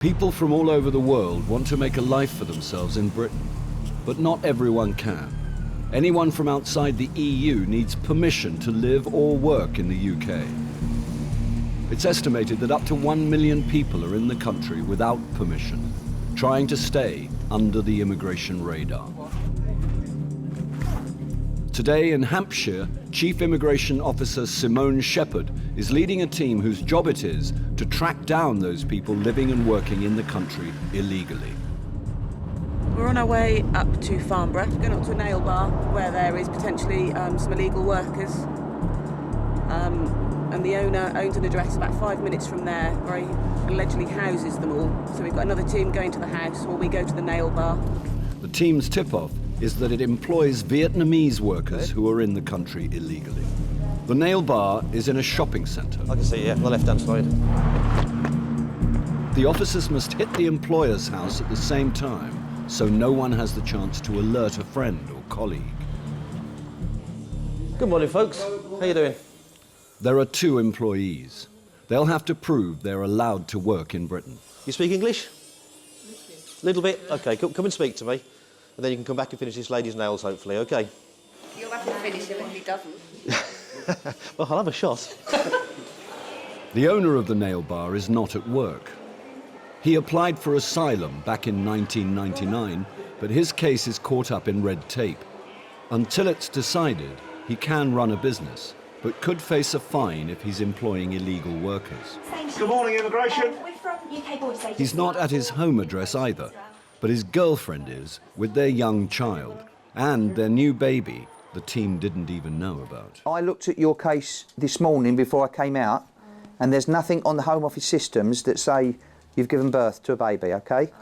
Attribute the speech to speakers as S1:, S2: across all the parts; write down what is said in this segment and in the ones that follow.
S1: People from all over the world want to make a life for themselves in Britain, but not everyone can. Anyone from outside the EU needs permission to live or work in the UK. It's estimated that up to 1 million people are in the country without permission, trying to stay under the immigration radar. Today in Hampshire, Chief Immigration Officer Simone Shepherd is leading a team whose job it is to track down those people living and working in the country illegally.
S2: We're on our way up to Farnborough, going up to a nail bar where there is potentially some illegal workers. And the owner owns an address about 5 minutes from there where he allegedly houses them all. So we've got another team going to the house while we go to the nail bar.
S1: The team's tip-off is that it employs Vietnamese workers who are in the country illegally. The nail bar is in a shopping centre.
S3: I can see, yeah, on the left-hand side.
S1: The officers must hit the employer's house at the same time, so no one has the chance to alert a friend or colleague.
S3: Good morning, folks. How you doing?
S1: There are 2 employees. They'll have to prove they're allowed to work in Britain.
S3: You speak English? Little bit? OK, come and speak to me. And then you can come back and finish this lady's nails, hopefully, OK?
S2: You'll have to finish him if he doesn't.
S3: Well, I'll have a shot.
S1: The owner of the nail bar is not at work. He applied for asylum back in 1999, but his case is caught up in red tape. Until it's decided, he can run a business, but could face a fine if he's employing illegal workers.
S4: Good morning, immigration.
S5: We're from UK Border Safety.
S1: He's not at his home address either, but his girlfriend is, with their young child, and their new baby the team didn't even know about.
S6: I looked at your case this morning before I came out, and there's nothing on the Home Office systems that say you've given birth to a baby, OK?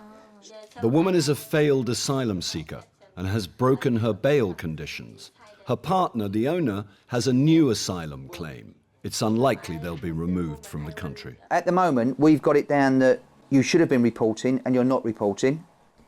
S1: The woman is a failed asylum seeker and has broken her bail conditions. Her partner, the owner, has a new asylum claim. It's unlikely they'll be removed from the country.
S6: At the moment, we've got it down that you should have been reporting and you're not reporting.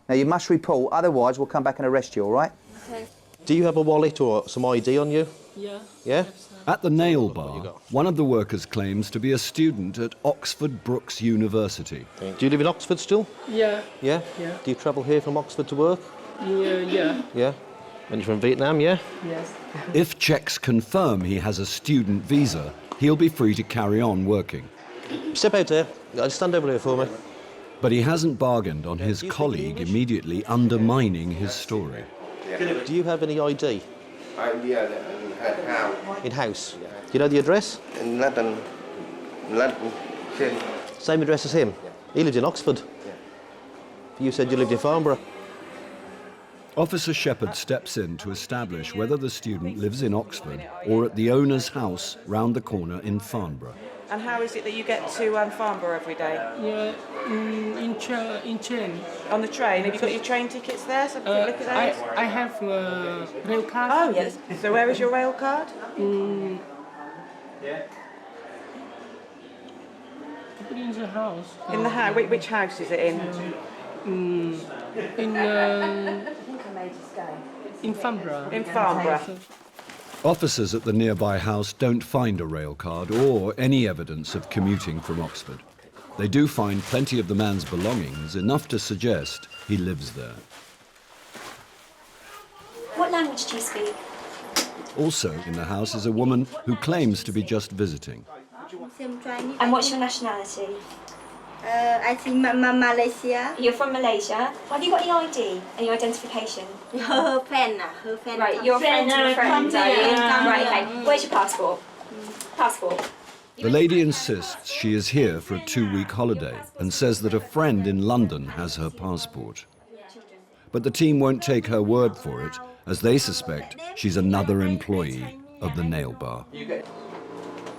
S6: Now, you must report, otherwise we'll come back and arrest you, all right?
S5: Okay.
S3: Do you have a wallet or some ID on you?
S5: Yeah.
S3: Yeah?
S1: At the nail bar, one of the workers claims to be a student at Oxford Brookes University.
S3: Do you live in Oxford still?
S7: Yeah.
S3: Yeah?
S7: Yeah.
S3: Do you travel here from Oxford to work?
S7: Yeah.
S3: Yeah? And you're from Vietnam, yeah?
S7: Yes.
S1: If checks confirm he has a student visa, he'll be free to carry on working.
S3: Step out there. Stand over here for me.
S1: But he hasn't bargained on his colleague immediately undermining his story.
S3: Do you have any ID?
S4: Yeah, in house.
S3: In house? Do you know the address?
S4: In London.
S3: Same address as him? He lived in Oxford. You said you lived in Farnborough.
S1: Officer Shepherd steps in to establish whether the student lives in Oxford or at the owner's house round the corner in Farnborough.
S2: And how is it that you get to Farnborough every day?
S7: Yeah. In train.
S2: On the train? Have you got your train tickets there? So have a quick look at those?
S7: I have a rail card.
S2: Oh, yes. So where is your rail card?
S7: In the house.
S2: In the house? Which house is it in?
S7: In Farnborough.
S2: In Farnborough.
S1: Officers at the nearby house don't find a rail card or any evidence of commuting from Oxford. They do find plenty of the man's belongings, enough to suggest he lives there.
S5: What language do you speak?
S1: Also in the house is a woman who claims to be just visiting.
S5: And what's your nationality?
S8: I think Malaysia.
S5: You're from Malaysia. Have you got any ID and your identification?
S8: Her friend.
S5: Right, you're a friend of a friend, are you? Right, okay. Where's your passport? Passport.
S1: The lady insists she is here for a 2-week holiday and says that a friend in London has her passport. But the team won't take her word for it, as they suspect she's another employee of the nail bar.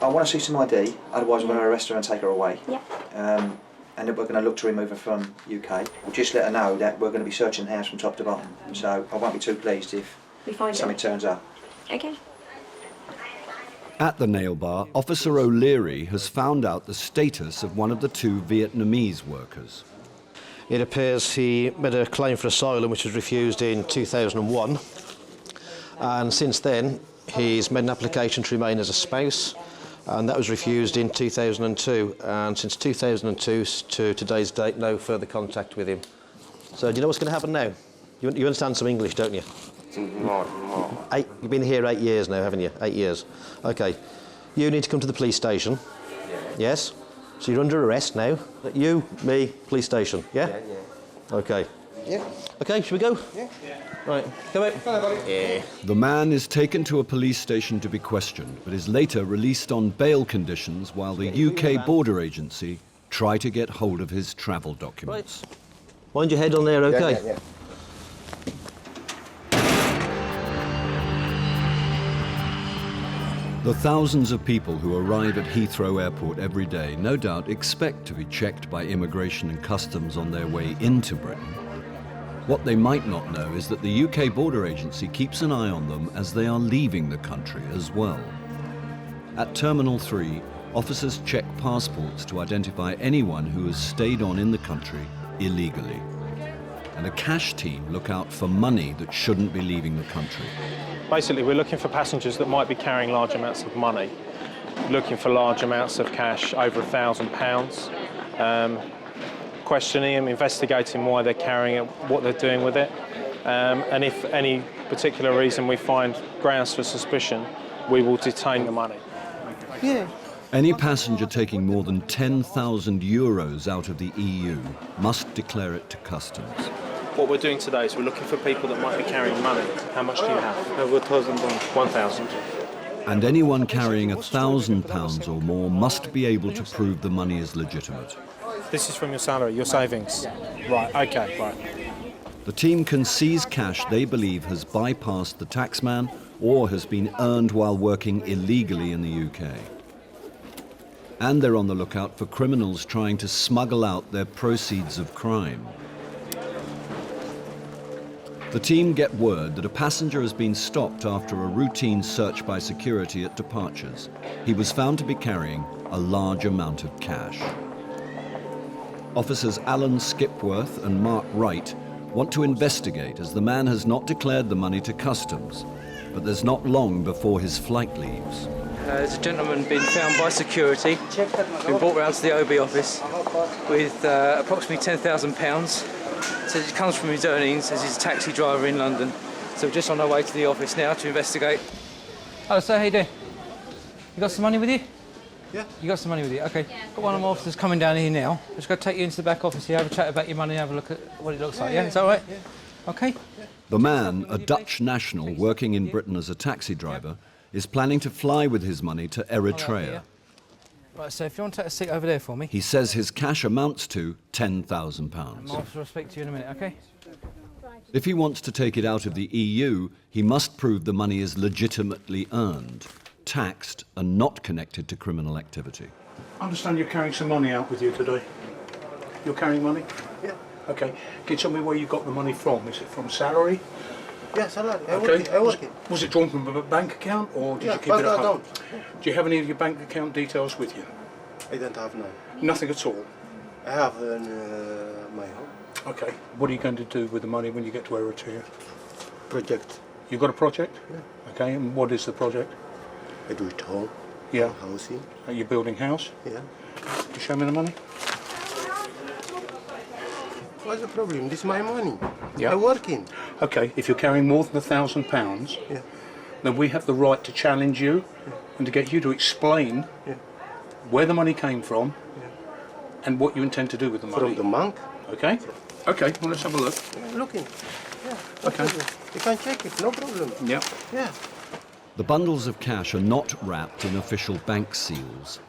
S6: I want to see some ID, otherwise we're going to arrest her and take her away.
S5: Yeah.
S6: And then we're going to look to remove her from UK. We'll just let her know that we're going to be searching the house from top to bottom. So I won't be too pleased if something turns up.
S5: Okay.
S1: At the nail bar, Officer O'Leary has found out the status of one of the 2 Vietnamese workers.
S3: It appears he made a claim for asylum which was refused in 2001, and since then he's made an application to remain as a spouse, and that was refused in 2002, and since 2002 to today's date, no further contact with him. So do you know what's going to happen now? You understand some English, don't you?
S4: More.
S3: You've been here 8 years now, haven't you? 8 years. OK. You need to come to the police station. Yes? So you're under arrest now. You, me, police station, yeah?
S4: Yeah.
S3: OK.
S4: Yeah.
S3: OK, should we go?
S4: Yeah.
S3: Right, come out. Yeah.
S1: The man is taken to a police station to be questioned, but is later released on bail conditions while the UK border agency try to get hold of his travel documents.
S3: Right. Mind your head on there, OK?
S4: Yeah.
S1: The thousands of people who arrive at Heathrow Airport every day no doubt expect to be checked by immigration and customs on their way into Britain. What they might not know is that the UK border agency keeps an eye on them as they are leaving the country as well. At Terminal 3, officers check passports to identify anyone who has stayed on in the country illegally. And a cash team look out for money that shouldn't be leaving the country.
S9: Basically, we're looking for passengers that might be carrying large amounts of money, looking for large amounts of cash, over £1,000. Questioning them, investigating why they're carrying it, what they're doing with it. And if any particular reason we find grounds for suspicion, we will detain the money.
S4: Yeah.
S1: Any passenger taking more than 10,000 euros out of the EU must declare it to customs.
S9: What we're doing today is we're looking for people that might be carrying money. How much do you have? Over £1,000. 1,000.
S1: And anyone carrying £1,000 or more must be able to prove the money is legitimate.
S9: This is from your salary, your savings? Right, OK, right.
S1: The team can seize cash they believe has bypassed the taxman or has been earned while working illegally in the UK. And they're on the lookout for criminals trying to smuggle out their proceeds of crime. The team get word that a passenger has been stopped after a routine search by security at departures. He was found to be carrying a large amount of cash. Officers Alan Skipworth and Mark Wright want to investigate as the man has not declared the money to customs, but there's not long before his flight leaves.
S10: There's a gentleman been found by security, been brought round to the OB office with approximately £10,000. Says it comes from his earnings as he's a taxi driver in London. So we're just on our way to the office now to investigate. Hello sir, how you doing? You got some money with you?
S4: Yeah.
S10: You got some money with you? OK. Got one of my officers coming down here now. Just going to take you into the back office here, have a chat about your money, have a look at what it looks like, yeah? Is that all right? Yeah. OK.
S1: The man, a Dutch national working in Britain as a taxi driver, is planning to fly with his money to Eritrea.
S10: Right, so if you want to take a seat over there for me.
S1: He says his cash amounts to £10,000.
S10: My officer will speak to you in a minute, OK?
S1: If he wants to take it out of the EU, he must prove the money is legitimately earned, taxed and not connected to criminal activity.
S11: I understand you're carrying some money out with you today. You're carrying money?
S4: Yeah.
S11: OK. Can you tell me where you got the money from? Is it from salary?
S4: Yeah, salary. I
S11: Okay.
S4: work it.
S11: Was it drawn from a bank account or did you keep it at home? Do you have any of your bank account details with you?
S4: I don't have none.
S11: Nothing at all?
S4: I have my home
S11: OK. What are you going to do with the money when you get to Eritrea?
S4: project.
S11: You've got a project?
S4: Yeah.
S11: OK. And what is the project?
S4: I do it home.
S11: Yeah.
S4: Housing.
S11: Are you building house?
S4: Yeah.
S11: Can you show me the money?
S4: What's the problem? This is my money.
S11: Yeah.
S4: I working.
S11: OK. If you're carrying more than £1,000,
S4: Yeah.
S11: then we have the right to challenge you and to get you to explain where the money came from and what you intend to do with the money.
S4: From the bank.
S11: OK? OK, well, let's have a look.
S4: Looking. Yeah. No
S11: Okay.
S4: problem. You can check it. No problem.
S11: Yep.
S4: Yeah.
S1: The bundles of cash are not wrapped in official bank seals.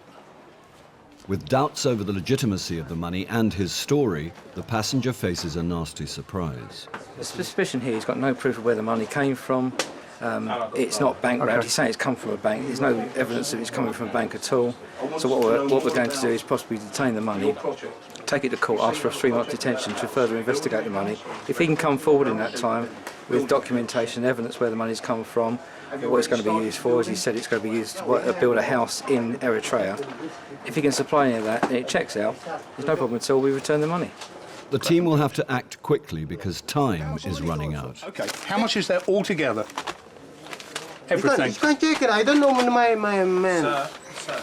S1: With doubts over the legitimacy of the money and his story, the passenger faces a nasty surprise.
S10: The suspicion here, he's got no proof of where the money came from. It's not bank wrapped. He's saying it's come from a bank. There's no evidence that it's coming from a bank at all. So what we're going to do is possibly detain the money, take it to court, ask for a 3-month detention to further investigate the money. If he can come forward in that time with documentation, evidence where the money's come from, what it's going to be used for, as he said, it's going to be used to build a house in Eritrea. If he can supply any of that and it checks out, there's no problem at all. We return the money.
S1: The team will have to act quickly because time is running out.
S11: OK. How much is there altogether? Everything.
S4: You can check it. I don't know my man.
S9: Sir,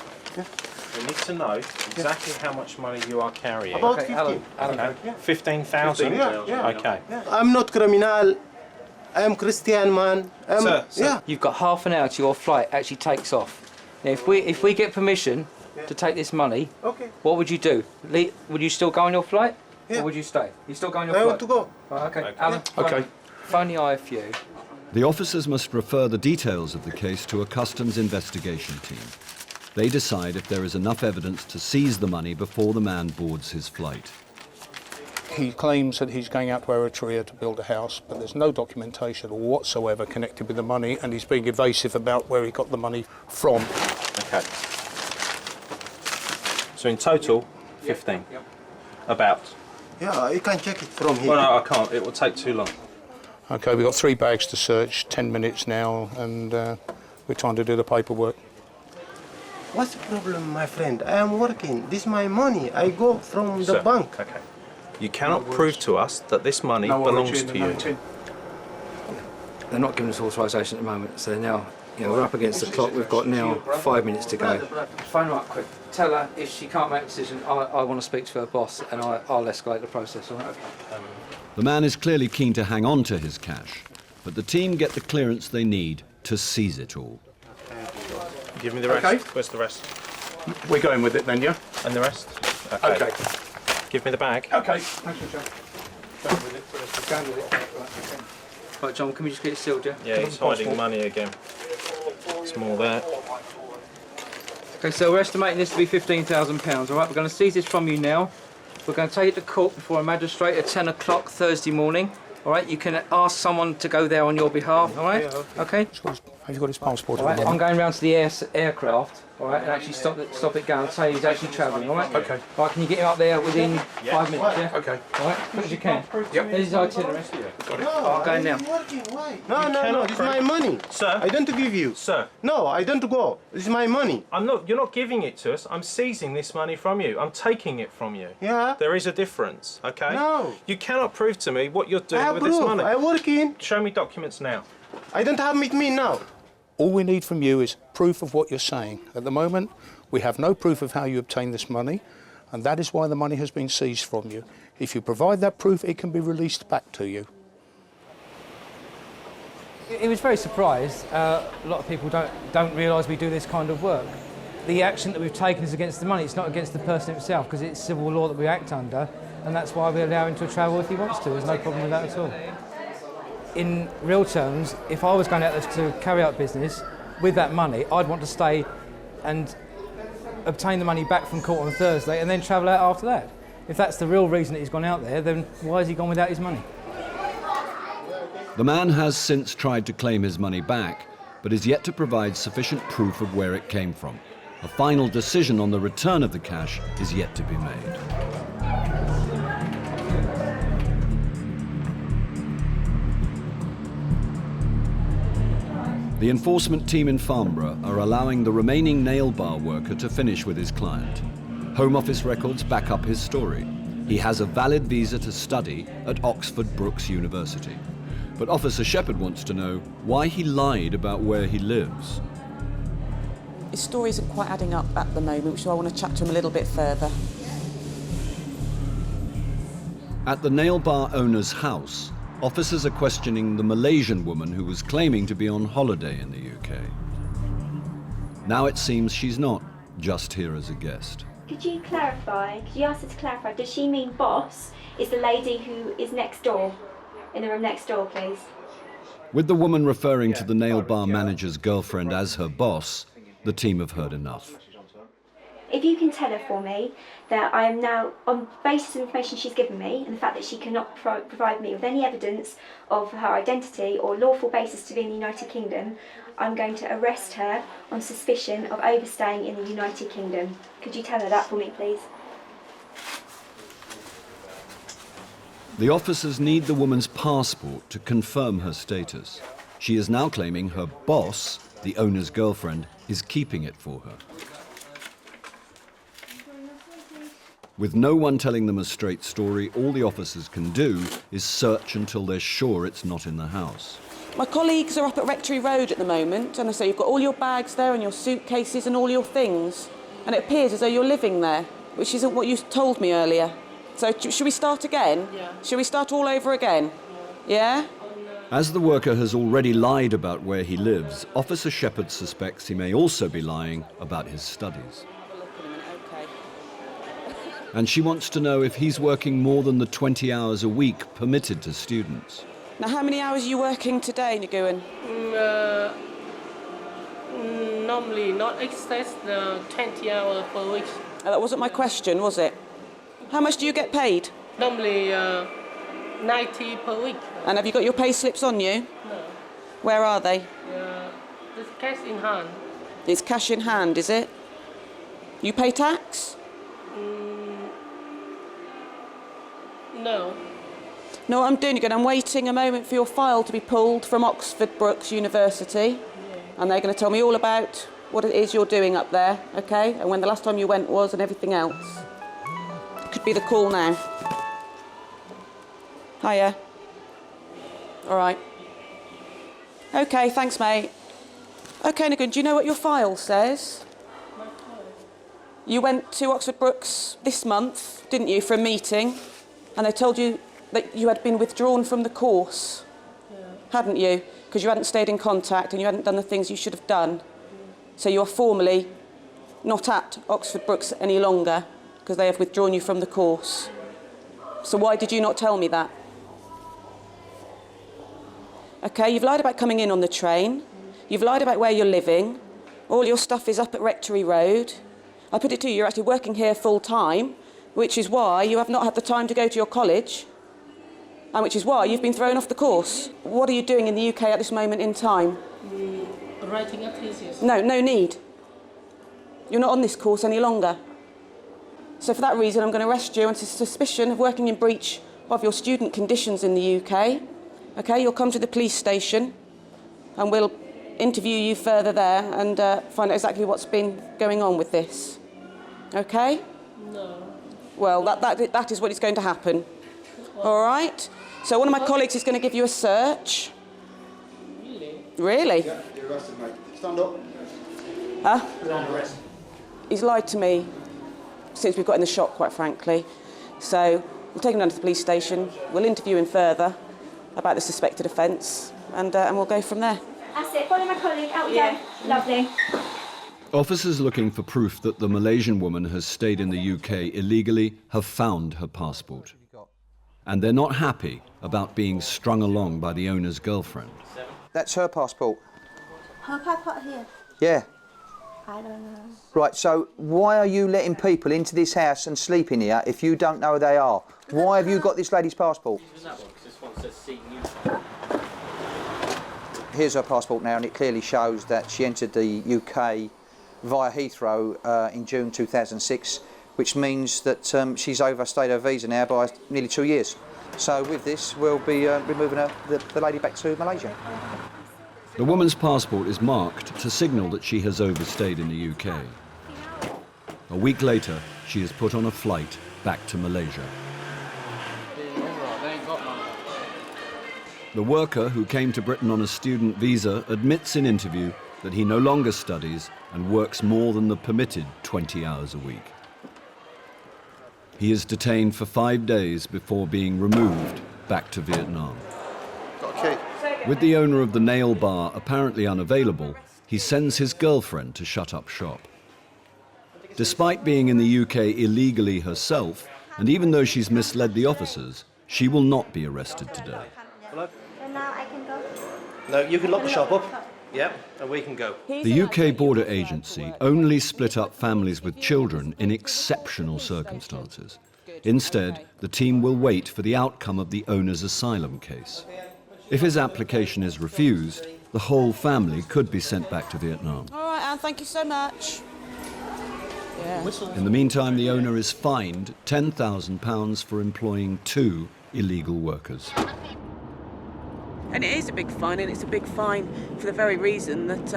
S9: we need to know exactly how much money you are carrying.
S4: About
S10: Okay,
S4: 15.
S10: Alan.
S9: 15,000?
S4: Yeah.
S9: Okay.
S4: I'm not criminal. I'm Christian man.
S9: Sir,
S4: Yeah.
S10: You've got half an hour till your flight actually takes off. Now, if we get permission to take this money,
S4: Okay.
S10: what would you do? Would you still go on your flight?
S4: Yeah.
S10: Or would you stay? You still go on your
S4: I
S10: flight?
S4: want to go.
S10: Right, okay. Alan,
S11: Okay.
S10: phone the IFU.
S1: The officers must refer the details of the case to a customs investigation team. They decide if there is enough evidence to seize the money before the man boards his flight.
S11: He claims that he's going out to Eritrea to build a house, but there's no documentation whatsoever connected with the money, and he's being evasive about where he got the money from.
S9: Okay. So in total, 15. About.
S4: Yeah, you can check it from here.
S9: Well, no, I can't. It will take too long.
S11: Okay, we've got 3 bags to search, 10 minutes now, and we're trying to do the paperwork.
S4: What's the problem, my friend? I am working. This is my money. I go from the
S9: Sir,
S4: bank.
S9: Okay. You cannot prove to us that this money belongs to you.
S10: They're not giving us authorisation at the moment, so now we're up against the clock. We've got now 5 minutes to go. Phone her up quick. Tell her if she can't make a decision, I want to speak to her boss, and I'll escalate the process. All right?
S1: The man is clearly keen to hang on to his cash, but the team get the clearance they need to seize it all.
S9: Give me the rest.
S11: Okay.
S9: Where's the rest?
S11: We're going with it then, yeah?
S9: And the rest?
S11: Okay.
S9: Give me the bag.
S11: Okay. Thanks, Richard. Going with it. Going with it.
S10: Right, John, can we just get it sealed, yeah?
S9: Yeah, he's hiding money again. It's more there.
S10: Okay, so we're estimating this to be £15,000, all right? We're going to seize this from you now. We're going to take it to court before a magistrate at 10 o'clock Thursday morning, all right? You can ask someone to go there on your behalf, all right? Okay?
S11: Have you got his passport?
S10: All right, I'm going round to the aircraft, all right, and actually stop it going. I'll tell you he's actually travelling, all right?
S11: Okay.
S10: All right, can you get him up there within 5 minutes, yeah?
S11: Okay.
S10: All right, quick as you can.
S11: Yep.
S10: There's his itinerary.
S4: No,
S10: going now.
S4: I'm working. Why? No. This is my money.
S9: Sir?
S4: I don't give you.
S9: Sir?
S4: No, I don't go. This is my money.
S9: You're not giving it to us. I'm seizing this money from you. I'm taking it from you.
S4: Yeah.
S9: There is a difference, okay?
S4: No.
S9: You cannot prove to me what you're
S4: I
S9: doing
S4: have
S9: with
S4: proof.
S9: this money.
S4: I'm working.
S9: Show me documents now.
S4: I don't have with me now.
S11: All we need from you is proof of what you're saying. At the moment, we have no proof of how you obtained this money, and that is why the money has been seized from you. If you provide that proof, it can be released back to you.
S10: He was very surprised. A lot of people don't realise we do this kind of work. The action that we've taken is against the money. It's not against the person himself, because it's civil law that we act under, and that's why we allow him to travel if he wants to. There's no problem with that at all. In real terms, if I was going out there to carry out business with that money, I'd want to stay and obtain the money back from court on Thursday and then travel out after that. If that's the real reason that he's gone out there, then why has he gone without his money?
S1: The man has since tried to claim his money back, but is yet to provide sufficient proof of where it came from. A final decision on the return of the cash is yet to be made. The enforcement team in Farnborough are allowing the remaining nail bar worker to finish with his client. Home Office records back up his story. He has a valid visa to study at Oxford Brookes University. But Officer Shepherd wants to know why he lied about where he lives.
S2: His story isn't quite adding up at the moment, so I want to chat to him a little bit further.
S1: At the nail bar owner's house, officers are questioning the Malaysian woman who was claiming to be on holiday in the UK. Now it seems she's not just here as a guest.
S5: Could you clarify, could you ask her to clarify, does she mean boss is the lady who is next door, in the room next door, please?
S1: With the woman referring to the nail bar manager's girlfriend as her boss, the team have heard enough.
S5: If you can tell her for me that I am now, on the basis of information she's given me and the fact that she cannot provide me with any evidence of her identity or lawful basis to be in the United Kingdom, I'm going to arrest her on suspicion of overstaying in the United Kingdom. Could you tell her that for me, please?
S1: The officers need the woman's passport to confirm her status. She is now claiming her boss, the owner's girlfriend, is keeping it for her. With no one telling them a straight story, all the officers can do is search until they're sure it's not in the house.
S2: My colleagues are up at Rectory Road at the moment, and so you've got all your bags there and your suitcases and all your things, and it appears as though you're living there, which isn't what you told me earlier. So should we start again?
S7: Yeah.
S2: Should we start all over again? Yeah?
S1: As the worker has already lied about where he lives, Officer Shepherd suspects he may also be lying about his studies. And she wants to know if he's working more than the 20 hours a week permitted to students.
S2: Now, how many hours are you working today, Nguyen?
S7: Normally not excess 20 hours per week.
S2: That wasn't my question, was it? How much do you get paid?
S7: Normally 90 per week.
S2: And have you got your pay slips on you?
S7: No.
S2: Where are they?
S7: It's cash in hand.
S2: It's cash in hand, is it? You pay tax?
S7: No.
S2: No, what I'm doing again, I'm waiting a moment for your file to be pulled from Oxford Brookes University, and they're going to tell me all about what it is you're doing up there, okay? And when the last time you went was and everything else. Could be the call now. Hiya. All right. Okay, thanks, mate. Okay, Nguyen, do you know what your file says? You went to Oxford Brookes this month, didn't you, for a meeting? And they told you that you had been withdrawn from the course, hadn't you? Because you hadn't stayed in contact and you hadn't done the things you should have done. So you are formally not at Oxford Brookes any longer because they have withdrawn you from the course. So why did you not tell me that? Okay, you've lied about coming in on the train. You've lied about where you're living. All your stuff is up at Rectory Road. I put it to you, you're actually working here full time, which is why you have not had the time to go to your college, and which is why you've been thrown off the course. What are you doing in the UK at this moment in time?
S7: Writing a thesis.
S2: No need. You're not on this course any longer. So for that reason, I'm going to arrest you on suspicion of working in breach of your student conditions in the UK. Okay, you'll come to the police station, and we'll interview you further there and find out exactly what's been going on with this. Okay?
S7: No.
S2: Well, that is what is going to happen. All right? So one of my colleagues is going to give you a search.
S7: Really?
S2: Really?
S12: Yeah, you're arrested, mate. Stand up.
S2: Huh?
S12: You're under arrest.
S2: He's lied to me since we've got in the shop, quite frankly. So we'll take him down to the police station. We'll interview him further about the suspected offence, and we'll go from there.
S5: That's it. Follow my colleague. Out we go. Lovely.
S1: Officers looking for proof that the Malaysian woman has stayed in the UK illegally have found her passport. And they're not happy about being strung along by the owner's girlfriend.
S6: That's her passport.
S8: Her passport here.
S6: Yeah.
S8: I don't know.
S6: Right, so why are you letting people into this house and sleeping here if you don't know who they are? Why have you got this lady's passport? Here's her passport now, and it clearly shows that she entered the UK via Heathrow in June 2006, which means that she's overstayed her visa now by nearly 2 years. So with this, we'll be removing the lady back to Malaysia.
S1: The woman's passport is marked to signal that she has overstayed in the UK. A week later, she is put on a flight back to Malaysia. The worker, who came to Britain on a student visa, admits in interview that he no longer studies and works more than the permitted 20 hours a week. He is detained for 5 days before being removed back to Vietnam.
S12: Okay.
S1: With the owner of the nail bar apparently unavailable, he sends his girlfriend to shut up shop. Despite being in the UK illegally herself, and even though she's misled the officers, she will not be arrested today.
S3: Hello?
S8: And now I can go.
S3: No, you can lock the shop up. Yeah, and we can go.
S1: The UK Border Agency only split up families with children in exceptional circumstances. Instead, the team will wait for the outcome of the owner's asylum case. If his application is refused, the whole family could be sent back to Vietnam.
S2: All right, Anne, thank you so much. Yeah.
S1: In the meantime, the owner is fined £10,000 for employing 2 illegal workers.
S2: And it is a big fine, and it's a big fine for the very reason that,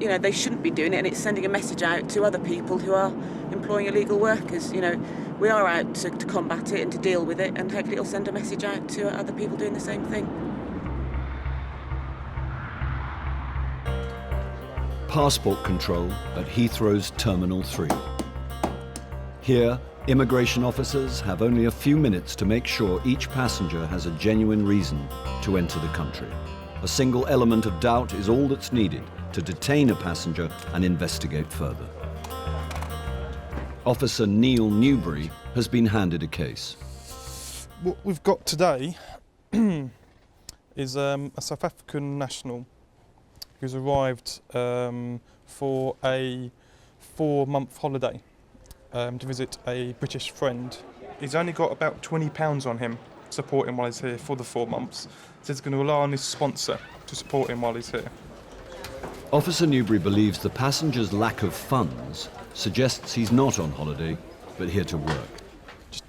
S2: you know, they shouldn't be doing it, and it's sending a message out to other people who are employing illegal workers. You know, we are out to combat it and to deal with it, and hopefully it'll send a message out to other people doing the same thing.
S1: passport control at Heathrow's Terminal 3. Here, immigration officers have only a few minutes to make sure each passenger has a genuine reason to enter the country. A single element of doubt is all that's needed to detain a passenger and investigate further. Officer Neil Newbury has been handed a case.
S13: What we've got today is a South African national who's arrived for a 4-month holiday to visit a British friend. He's only got about £20 on him to support him while he's here for the 4 months. So he's going to rely on his sponsor to support him while he's here.
S1: Officer Newbury believes the passenger's lack of funds suggests he's not on holiday, but here to work.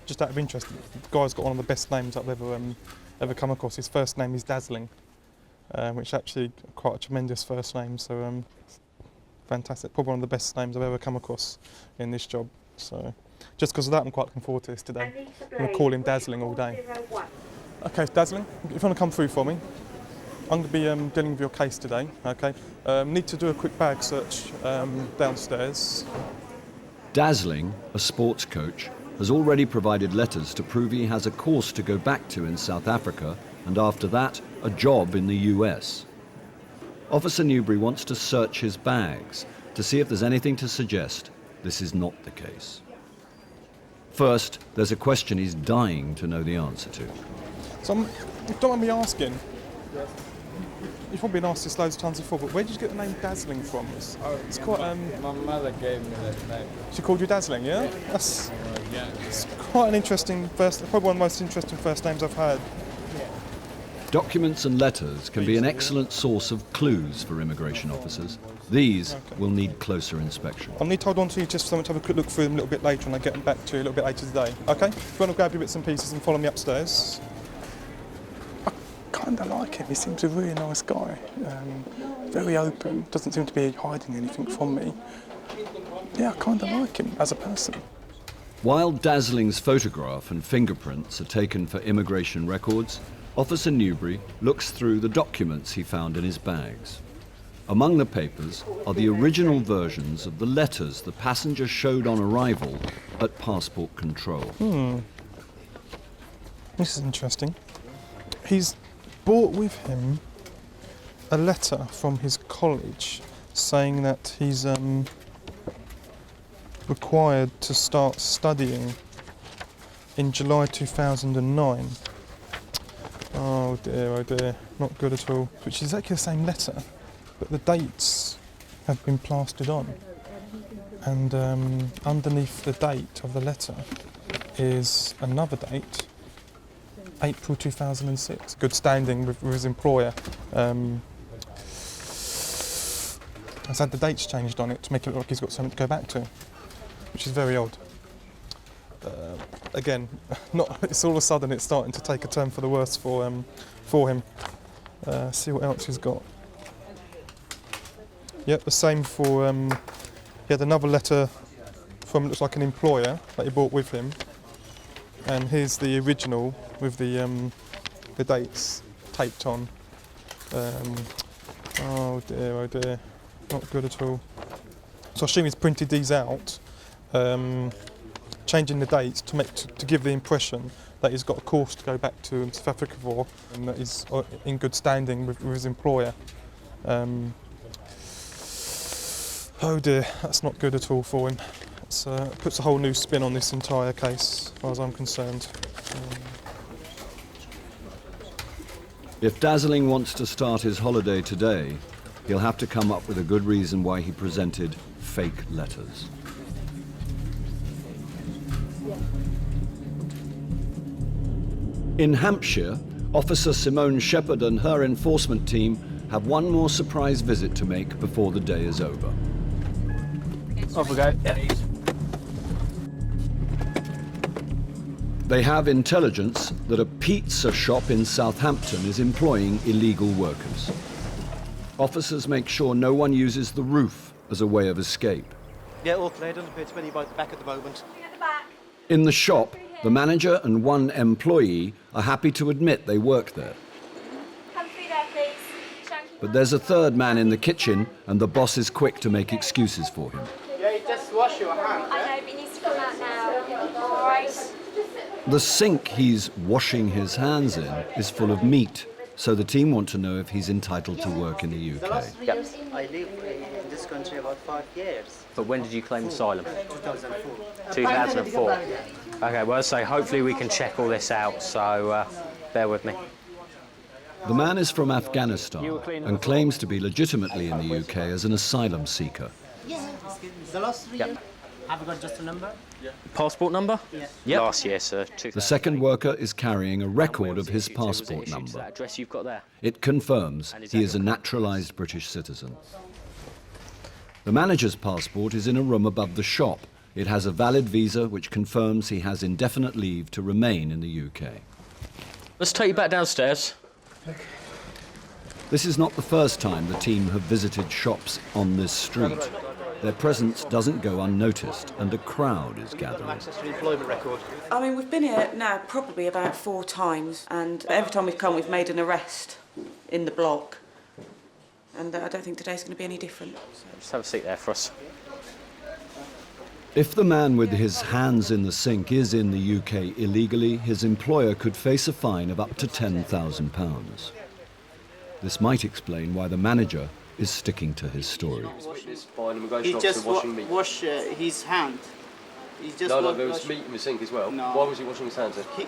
S13: Just out of interest, the guy's got one of the best names I've ever come across. His first name is Dazzling, which is actually quite a tremendous first name, so fantastic. Probably one of the best names I've ever come across in this job. So just because of that, I'm quite looking forward to this today. I'm going to call him Dazzling all day. Okay, Dazzling, if you want to come through for me. I'm going to be dealing with your case today, okay? Need to do a quick bag search downstairs.
S1: Dazzling, a sports coach, has already provided letters to prove he has a course to go back to in South Africa and after that, a job in the US. Officer Newbury wants to search his bags to see if there's anything to suggest this is not the case. First, there's a question he's dying to know the answer to.
S13: So, don't mind me asking, you've probably been asked this loads of times before, but where did you get the name Dazzling from? It's quite,
S14: my mother gave me that name.
S13: She called you Dazzling, yeah? That's it's quite an interesting probably one of the most interesting first names I've heard.
S1: Documents and letters can be an excellent source of clues for immigration officers. These will need closer inspection.
S13: I'll need to hold on to you just for someone to have a quick look through them a little bit later and I'll get them back to you a little bit later today, okay? If you want to grab your bits and pieces and follow me upstairs. I kind of like him, he seems a really nice guy. Very open, doesn't seem to be hiding anything from me. Yeah, I kind of like him as a person.
S1: While Dazzling's photograph and fingerprints are taken for immigration records, Officer Newbury looks through the documents he found in his bags. Among the papers are the original versions of the letters the passenger showed on arrival at passport control.
S13: This is interesting. He's brought with him a letter from his college saying that he's required to start studying in July 2009. Oh dear, not good at all. Which is exactly the same letter, but the dates have been plastered on. And underneath the date of the letter is another date, April 2006. Good standing with his employer. Has had the dates changed on it to make it look like he's got something to go back to, which is very odd. Again, it's all of a sudden it's starting to take a turn for the worse for him. See what else he's got. Yep, the same for, he had another letter from, looks like an employer that he brought with him. And here's the original with the dates taped on. Oh dear, not good at all. So I assume he's printed these out, changing the dates to give the impression that he's got a course to go back to in South Africa for, and that he's in good standing with his employer. Oh dear, that's not good at all for him. It puts a whole new spin on this entire case, as far as I'm concerned.
S1: If Dazzling wants to start his holiday today, he'll have to come up with a good reason why he presented fake letters. In Hampshire, Officer Simone Shepherd and her enforcement team have one more surprise visit to make before the day is over.
S14: Off we go. Yeah.
S1: They have intelligence that a pizza shop in Southampton is employing illegal workers. Officers make sure no one uses the roof as a way of escape.
S3: Yeah, all clear. Doesn't appear to be anybody at the back at the moment.
S1: In the shop, the manager and one employee are happy to admit they work there.
S8: Come through there, please.
S1: But there's a third man in the kitchen, and the boss is quick to make excuses for him.
S15: Yeah, you just wash your hands.
S8: I know, but he needs to come out now. All right.
S1: The sink he's washing his hands in is full of meat, so the team want to know if he's entitled to work in the UK.
S16: Yep. I lived in this country about 5 years.
S17: But when did you claim asylum?
S16: 2004.
S17: 2004. Okay, well, so hopefully we can check all this out, so bear with me.
S1: The man is from Afghanistan and claims to be legitimately in the UK as an asylum seeker.
S16: Yeah, the last 3 years. Have you got just a number?
S17: Passport number?
S16: Yeah.
S17: Yep. Last year, sir.
S1: The second worker is carrying a record of his passport number.
S17: Address you've got there.
S1: It confirms he is a naturalised British citizen. The manager's passport is in a room above the shop. It has a valid visa which confirms he has indefinite leave to remain in the UK.
S17: Let's take you back downstairs.
S1: This is not the first time the team have visited shops on this street. Their presence doesn't go unnoticed, and a crowd is gathering.
S15: Access to the employment record.
S2: I mean, we've been here now probably about 4 times, and every time we've come, we've made an arrest in the block. And I don't think today's going to be any different. So.
S17: Just have a seat there for us.
S1: If the man with his hands in the sink is in the UK illegally, his employer could face a fine of up to £10,000. This might explain why the manager is sticking to his story.
S15: He just wash his hand.
S18: No, there was meat in the sink as well.
S15: No.
S18: Why was he washing his hands then?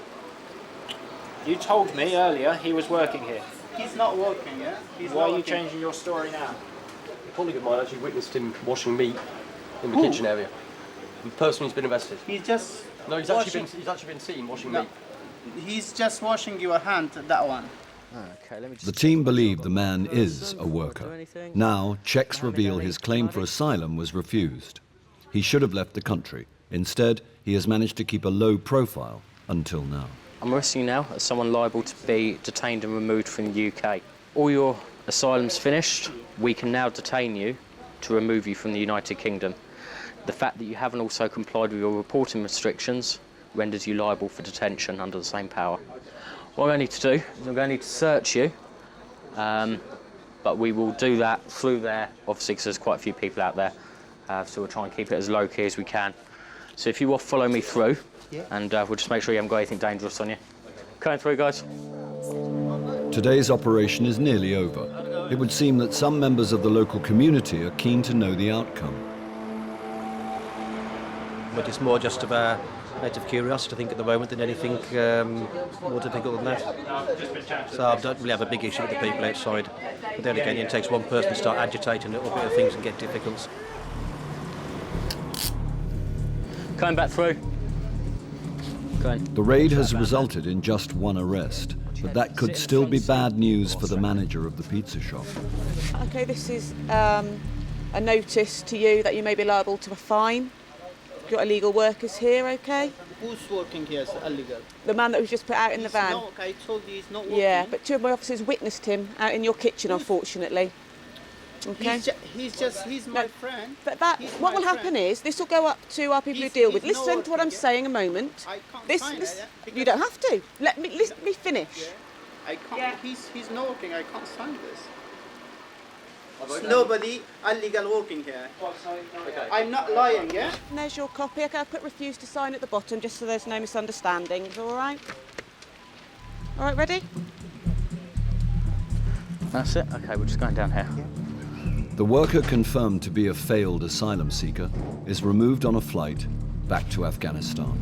S14: You told me earlier he was working here.
S15: He's not working, yeah?
S14: Why are you changing your story now?
S18: A colleague of mine actually witnessed him washing meat in the kitchen area. The person who's been arrested.
S15: He's just
S18: No, he's actually been seen washing meat.
S15: He's just washing your hand, that one.
S17: Okay, let me just...
S1: The team believe the man is a worker. Now, checks reveal his claim for asylum was refused. He should have left the country. Instead, he has managed to keep a low profile until now.
S17: I'm arresting you now as someone liable to be detained and removed from the UK. All your asylum's finished. We can now detain you to remove you from the United Kingdom. The fact that you haven't also complied with your reporting restrictions renders you liable for detention under the same power. What I'm going to need to do is I'm going to need to search you, but we will do that through there, obviously, because there's quite a few people out there, so we'll try and keep it as low-key as we can. So if you will follow me through, and we'll just make sure you haven't got anything dangerous on you. Coming through, guys.
S1: Today's operation is nearly over. It would seem that some members of the local community are keen to know the outcome.
S3: But it's more just of a out of curiosity, I think, at the moment than anything more difficult than that. So I don't really have a big issue with the people outside. But then again, it takes one person to start agitating a little bit of things and get difficult.
S17: Coming back through.
S1: The raid has resulted in just one arrest, but that could still be bad news for the manager of the pizza shop.
S2: OK, this is a notice to you that you may be liable to a fine. You've got illegal workers here, OK?
S15: Who's working here is illegal?
S2: The man that was just put out in the van.
S15: No, I told you he's not working.
S2: Yeah, but 2 of my officers witnessed him out in your kitchen, unfortunately. Okay.
S15: He's my friend.
S2: But what will happen is this will go up to our people who deal with. Listen to what I'm saying a moment.
S15: I can't sign it,
S2: you don't have to. Let me finish.
S15: Yeah. I can't. He's not working. I can't sign this. There's nobody illegal working here. Okay. I'm not lying, yeah?
S2: And there's your copy. Okay, I'll put refuse to sign at the bottom just so there's no misunderstandings. All right. All right, ready?
S17: That's it. Okay, we're just going down here.
S1: The worker, confirmed to be a failed asylum seeker, is removed on a flight back to Afghanistan.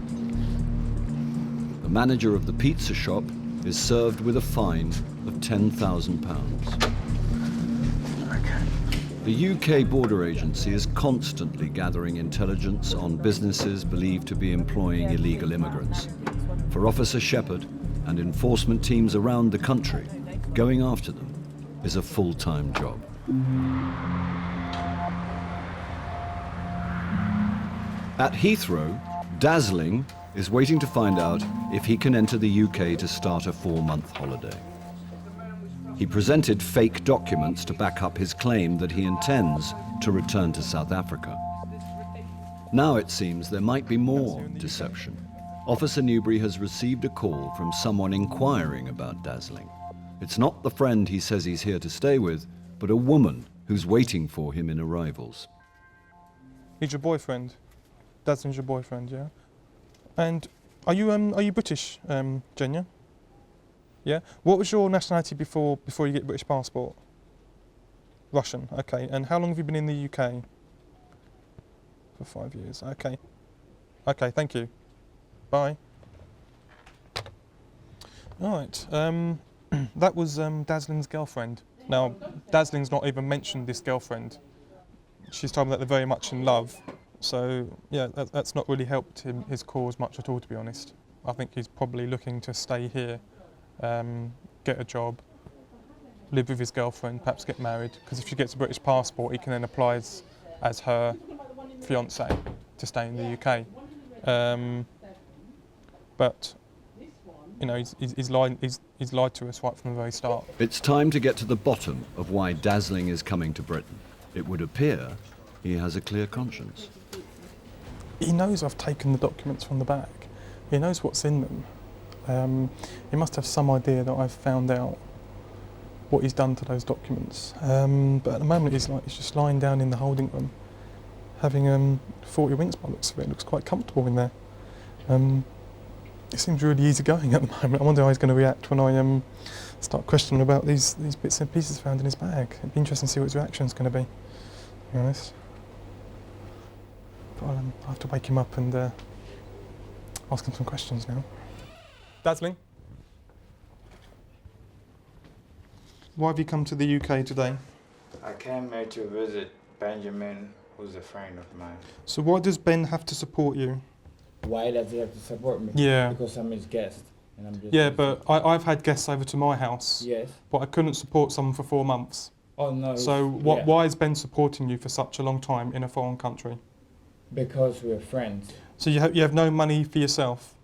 S1: The manager of the pizza shop is served with a fine of £10,000. The UK Border Agency is constantly gathering intelligence on businesses believed to be employing illegal immigrants. For Officer Shepherd and enforcement teams around the country, going after them is a full-time job. At Heathrow, Dazzling is waiting to find out if he can enter the UK to start a 4-month holiday. He presented fake documents to back up his claim that he intends to return to South Africa. Now it seems there might be more deception. Officer Newbury has received a call from someone inquiring about Dazzling. It's not the friend he says he's here to stay with, but a woman who's waiting for him in arrivals.
S13: He's your boyfriend. Dazzling's your boyfriend, yeah? And are you British, Jenya? Yeah? What was your nationality before you get a British passport? Russian, okay. And how long have you been in the UK? For 5 years, okay. Okay, thank you. Bye. All right, that was Dazzling's girlfriend. Now, Dazzling's not even mentioned this girlfriend. She's told me that they're very much in love. So, yeah, that's not really helped his cause much at all, to be honest. I think he's probably looking to stay here, get a job, live with his girlfriend, perhaps get married. Because if she gets a British passport, he can then apply as her fiancée to stay in the UK. But, you know, he's lied to us right from the very start.
S1: It's time to get to the bottom of why Dazzling is coming to Britain. It would appear he has a clear conscience.
S13: He knows I've taken the documents from the back. He knows what's in them. He must have some idea that I've found out what he's done to those documents. But at the moment he's just lying down in the holding room, having 40 winks by the looks of it. It looks quite comfortable in there. It seems really easygoing at the moment. I wonder how he's going to react when I start questioning about these bits and pieces found in his bag. It'd be interesting to see what his reaction's going to be, to be honest. But I'll have to wake him up and ask him some questions now. Dazzling? Why have you come to the UK today?
S19: I came here to visit Benjamin, who's a friend of mine.
S13: So why does Ben have to support you?
S19: Why does he have to support me?
S13: Yeah.
S19: Because I'm his guest. And I'm just
S13: Yeah, but I've had guests over to my house.
S19: Yes.
S13: But I couldn't support someone for 4 months.
S19: Oh, no.
S13: So why is Ben supporting you for such a long time in a foreign country?
S19: Because we're friends.
S13: So you have no money for yourself?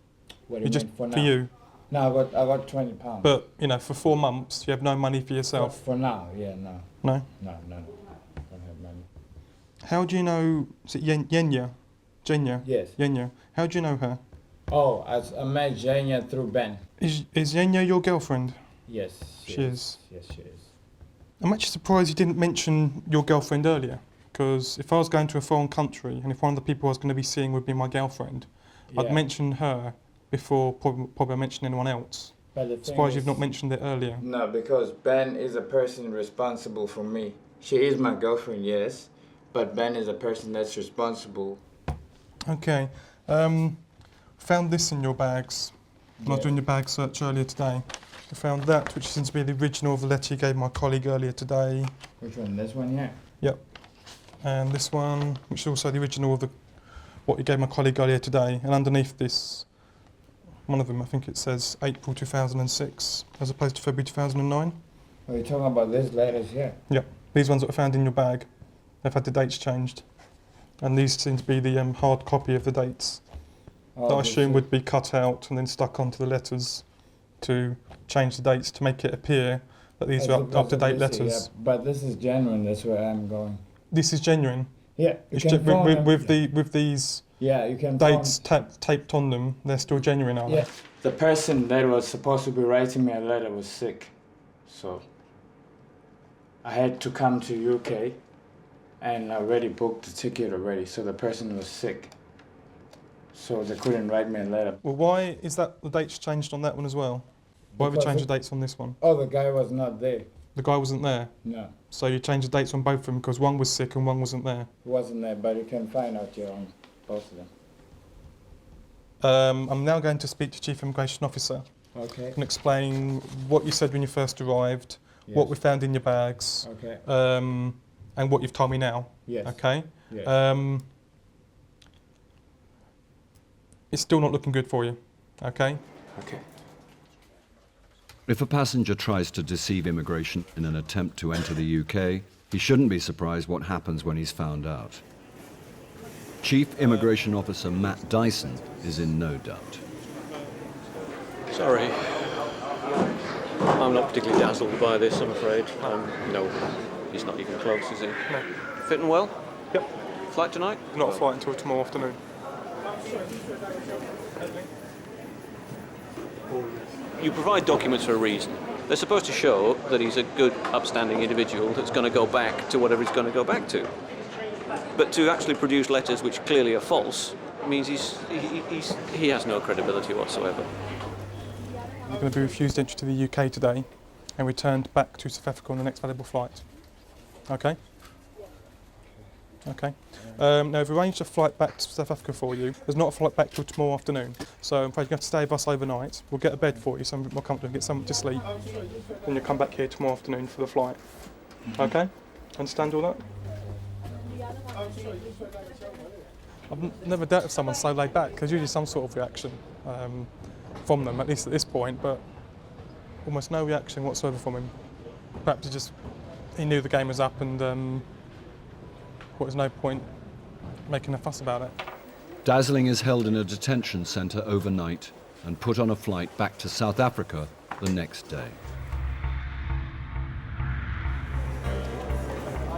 S19: What do you
S13: just
S19: mean for now?
S13: for you?
S19: No, I got £20.
S13: But, you know, for 4 months, you have no money for yourself?
S19: For now, yeah, no.
S13: No?
S19: No. I don't have money.
S13: How do you know, is it Yenya? Jenya?
S19: Yes.
S13: Yenya. How do you know her?
S19: Oh, I met Jenya through Ben.
S13: Is Yenya your girlfriend?
S19: Yes.
S13: She is.
S19: Yes, she is.
S13: I'm actually surprised you didn't mention your girlfriend earlier, because if I was going to a foreign country and if one of the people I was going to be seeing would be my girlfriend, I'd mention her before probably mention anyone else.
S19: But the thing
S13: Surprised
S19: is,
S13: you've not mentioned it earlier.
S19: No, because Ben is a person responsible for me. She is my girlfriend, yes, but Ben is a person that's responsible.
S13: Okay. Found this in your bags. When I was doing your bag search earlier today. I found that, which seems to be the original of the letter you gave my colleague earlier today.
S19: Which one? This one here?
S13: Yep. And this one, which is also the original of what you gave my colleague earlier today. And underneath this, one of them, I think it says April 2006, as opposed to February 2009.
S19: Are you talking about these letters here?
S13: Yep. These ones that were found in your bag. They've had the dates changed. And these seem to be the hard copy of the dates. That I assume would be cut out and then stuck onto the letters to change the dates to make it appear that these are up-to-date letters.
S19: Yeah, but this is genuine, that's where I'm going.
S13: This is genuine?
S19: Yeah.
S13: With these
S19: you can
S13: dates taped on them, they're still genuine, are they?
S19: The person that was supposed to be writing me a letter was sick. So I had to come to UK and I already booked the ticket already, so the person was sick. So they couldn't write me a letter.
S13: Well, why is that the dates changed on that one as well? Why have you changed the dates on this one?
S19: Oh, the guy was not there.
S13: The guy wasn't there?
S19: No.
S13: So you changed the dates on both of them because one was sick and one wasn't there?
S19: He wasn't there, but you can find out here on both of them.
S13: I'm now going to speak to Chief Immigration Officer.
S19: Okay.
S13: And explain what you said when you first arrived, what we found in your bags,
S19: okay.
S13: And what you've told me now.
S19: Yes.
S13: Okay?
S19: Yes.
S13: It's still not looking good for you, okay?
S19: Okay.
S1: If a passenger tries to deceive immigration in an attempt to enter the UK, he shouldn't be surprised what happens when he's found out. Chief Immigration Officer Matt Dyson is in no doubt.
S3: Sorry. I'm not particularly dazzled by this, I'm afraid. No, he's not even close, is he?
S13: No.
S3: Fitting well?
S13: Yep.
S3: Flight tonight?
S13: Not a flight until tomorrow afternoon.
S3: You provide documents for a reason. They're supposed to show that he's a good, upstanding individual that's going to go back to whatever he's going to go back to. But to actually produce letters which clearly are false means he has no credibility whatsoever.
S13: You're going to be refused entry to the UK today and returned back to South Africa on the next available flight. Okay? Okay. Now, we've arranged a flight back to South Africa for you. There's not a flight back till tomorrow afternoon, so I'm afraid you're going to have to stay with us overnight. We'll get a bed for you, something more comfortable, get something to sleep. Then you'll come back here tomorrow afternoon for the flight. Okay? Understand all that? I've never dealt with someone so laid back. There's usually some sort of reaction from them, at least at this point, but almost no reaction whatsoever from him. Perhaps he knew the game was up and there was no point making a fuss about it.
S1: Dazzling is held in a detention centre overnight and put on a flight back to South Africa the next day.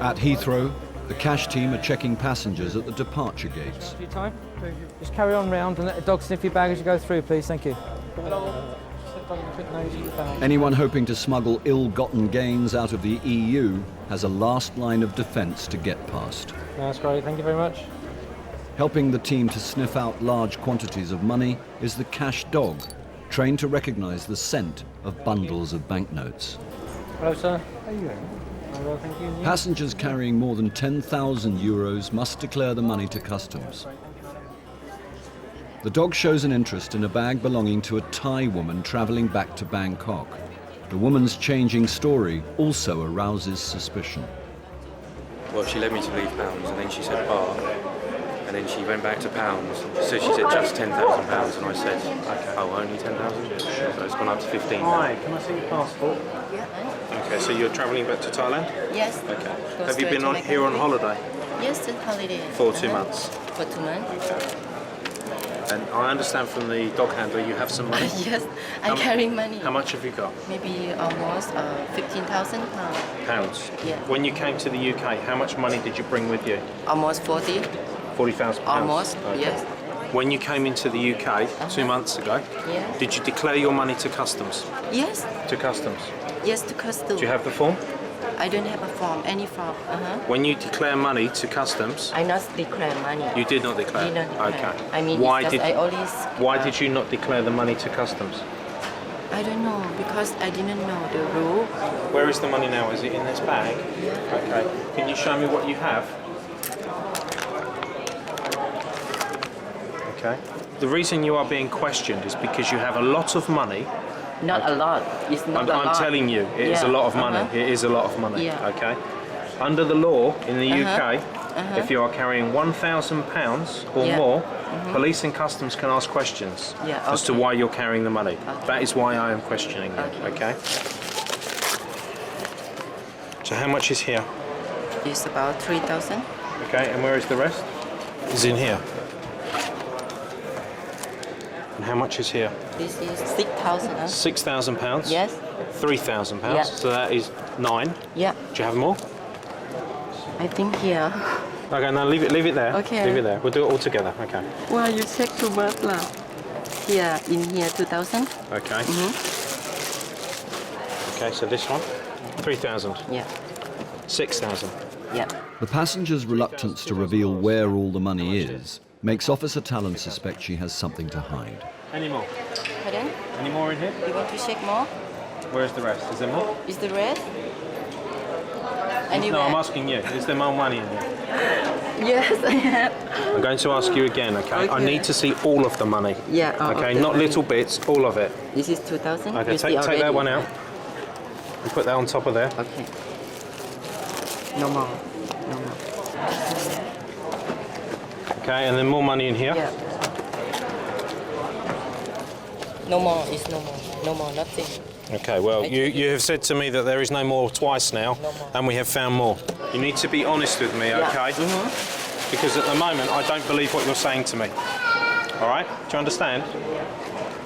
S1: At Heathrow, the cash team are checking passengers at the departure gates.
S20: Your time. Just carry on round and let the dog sniff your bag as you go through, please. Thank you.
S1: Anyone hoping to smuggle ill-gotten gains out of the EU has a last line of defence to get past.
S20: No, that's great. Thank you very much.
S1: Helping the team to sniff out large quantities of money is the cash dog, trained to recognise the scent of bundles of banknotes.
S20: Hello, sir. How are you doing? Well, thank you.
S1: Passengers carrying more than 10,000 euros must declare the money to customs. The dog shows an interest in a bag belonging to a Thai woman travelling back to Bangkok. The woman's changing story also arouses suspicion.
S21: Well, she led me to believe pounds, and then she said bar, and then she went back to pounds. So she said just £10,000, and I said, oh, only 10,000? So it's gone up to 15 now.
S22: Hi, can I see your passport?
S9: Okay, so you're travelling back to Thailand?
S22: Yes.
S9: Okay. Have you been here on holiday?
S22: Yes, on holiday.
S9: For 2 months?
S22: For 2 months.
S9: Okay. And I understand from the dog handler you have some money?
S22: Yes, I'm carrying money.
S9: How much have you got?
S22: Maybe almost 15,000 pounds.
S9: Pounds?
S22: Yeah.
S9: When you came to the UK, how much money did you bring with you?
S22: Almost 40.
S9: 40,000 pounds?
S22: Almost,
S9: okay.
S22: yes.
S9: When you came into the UK 2 months ago,
S22: Yeah.
S9: did you declare your money to customs?
S22: Yes.
S9: To customs?
S22: Yes, to customs.
S9: Do you have the form?
S22: I don't have a form, any form.
S9: When you declare money to customs,
S22: I not declare money.
S9: you did not declare?
S22: Did not declare.
S9: Okay.
S22: I mean,
S9: why
S22: it's
S9: did
S22: just I always.
S9: why did you not declare the money to customs?
S22: I don't know because I didn't know the rule.
S9: Where is the money now? Is it in this bag?
S22: Yeah.
S9: Okay. Can you show me what you have? Okay. The reason you are being questioned is because you have a lot of money.
S22: Not a lot. It's not a lot.
S9: I'm telling you, it is a lot of money. It is a lot of money.
S22: Yeah.
S9: Okay. Under the law in the UK, if you are carrying £1,000 or more, police and customs can ask questions as to why you're carrying the money. That is why I am questioning you. Okay. So how much is here?
S22: It's about 3,000.
S9: Okay. And where is the rest? Is in here. And how much is here?
S22: This is 6,000.
S9: £6,000?
S22: Yes.
S9: £3,000?
S22: Yeah.
S9: So that is 9.
S22: Yeah.
S9: Do you have more?
S22: I think here.
S9: Okay, now leave it there.
S22: Okay.
S9: Leave it there. We'll do it all together. Okay.
S22: Well, you check too much now. Here, in here, 2,000.
S9: Okay. Okay, so this one, 3,000.
S22: Yeah.
S9: 6,000.
S22: Yeah.
S1: The passenger's reluctance to reveal where all the money is makes Officer Talon suspect she has something to hide.
S9: Any more?
S22: Pardon?
S9: Any more in here?
S22: You want to check more?
S9: Where's the rest? Is there more?
S22: Is the red? Anywhere?
S9: No, I'm asking you. Is there more money in here?
S22: Yes, I have.
S9: I'm going to ask you again, okay? I need to see all of the money.
S22: Yeah.
S9: Okay, not little bits, all of it.
S22: This is 2,000.
S9: Okay,
S22: You see
S9: take that
S22: already.
S9: one out. And put that on top of there.
S22: Okay. No more. No more.
S9: Okay, and then more money in here.
S22: Yeah. No more. It's no more. No more. Nothing.
S9: Okay, well, you have said to me that there is no more twice now, and we have found more. You need to be honest with me, okay? Because at the moment, I don't believe what you're saying to me. All right? Do you understand?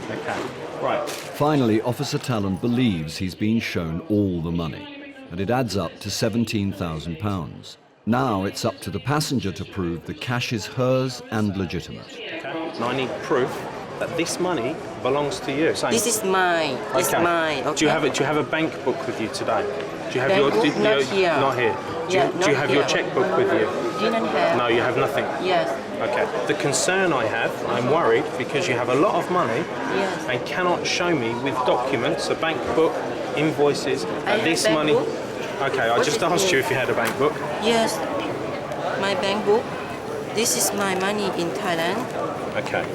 S9: Okay. Right.
S1: Finally, Officer Talon believes he's been shown all the money, and it adds up to £17,000. Now it's up to the passenger to prove the cash is hers and legitimate.
S9: Okay. And I need proof that this money belongs to you. Saying,
S22: This is mine. It's mine. Okay.
S9: Do you have a bank book with you today? Do you have
S22: Bank
S9: your
S22: book? Not here.
S9: Not here. Do you have your checkbook with you?
S22: Didn't have.
S9: No, you have nothing.
S22: Yes.
S9: Okay. The concern I have, I'm worried because you have a lot of money
S22: Yes.
S9: and cannot show me with documents, a bank book, invoices, that this
S22: bank
S9: money.
S22: book.
S9: Okay, I
S22: What
S9: just
S22: is
S9: asked
S22: it?
S9: you if you had a bank book.
S22: Yes. My bank book. This is my money in Thailand.
S9: Okay.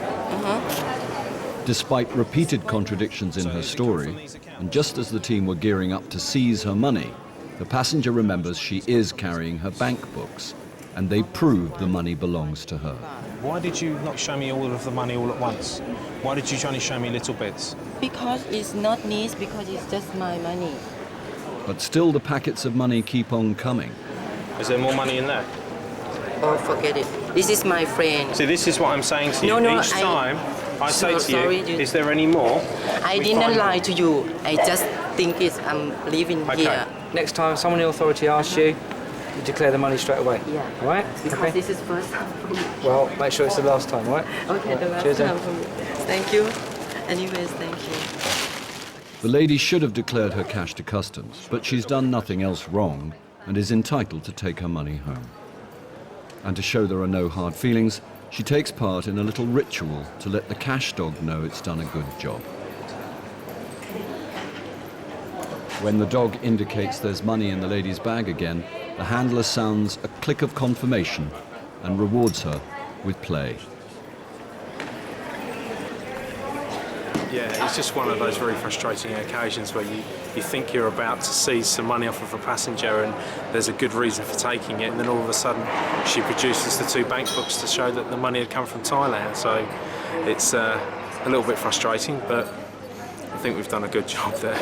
S1: Despite repeated contradictions in her story, and just as the team were gearing up to seize her money, the passenger remembers she is carrying her bank books, and they prove the money belongs to her.
S9: Why did you not show me all of the money all at once? Why did you only show me little bits?
S22: Because it's not me, because it's just my money.
S1: But still the packets of money keep on coming.
S9: Is there more money in there?
S22: Oh, forget it. This is my friend.
S9: See, this is what I'm saying to you.
S22: No,
S9: Each time I say to you, is there any more?
S22: I didn't lie to you. I just think I'm living here.
S10: Next time someone in authority asks you, you declare the money straight away.
S22: Yeah.
S10: All right?
S22: Because this is first time for me.
S10: Well, make sure it's the last time, all right?
S22: Okay, the last
S10: Cheers,
S22: time
S10: then.
S22: for me. Thank you. Anyways, thank you.
S1: The lady should have declared her cash to customs, but she's done nothing else wrong and is entitled to take her money home. And to show there are no hard feelings, she takes part in a little ritual to let the cash dog know it's done a good job. When the dog indicates there's money in the lady's bag again, the handler sounds a click of confirmation and rewards her with play.
S9: Yeah, it's just one of those very frustrating occasions where you think you're about to seize some money off of a passenger and there's a good reason for taking it, and then all of a sudden she produces the 2 bank books to show that the money had come from Thailand. So it's a little bit frustrating, but I think we've done a good job there.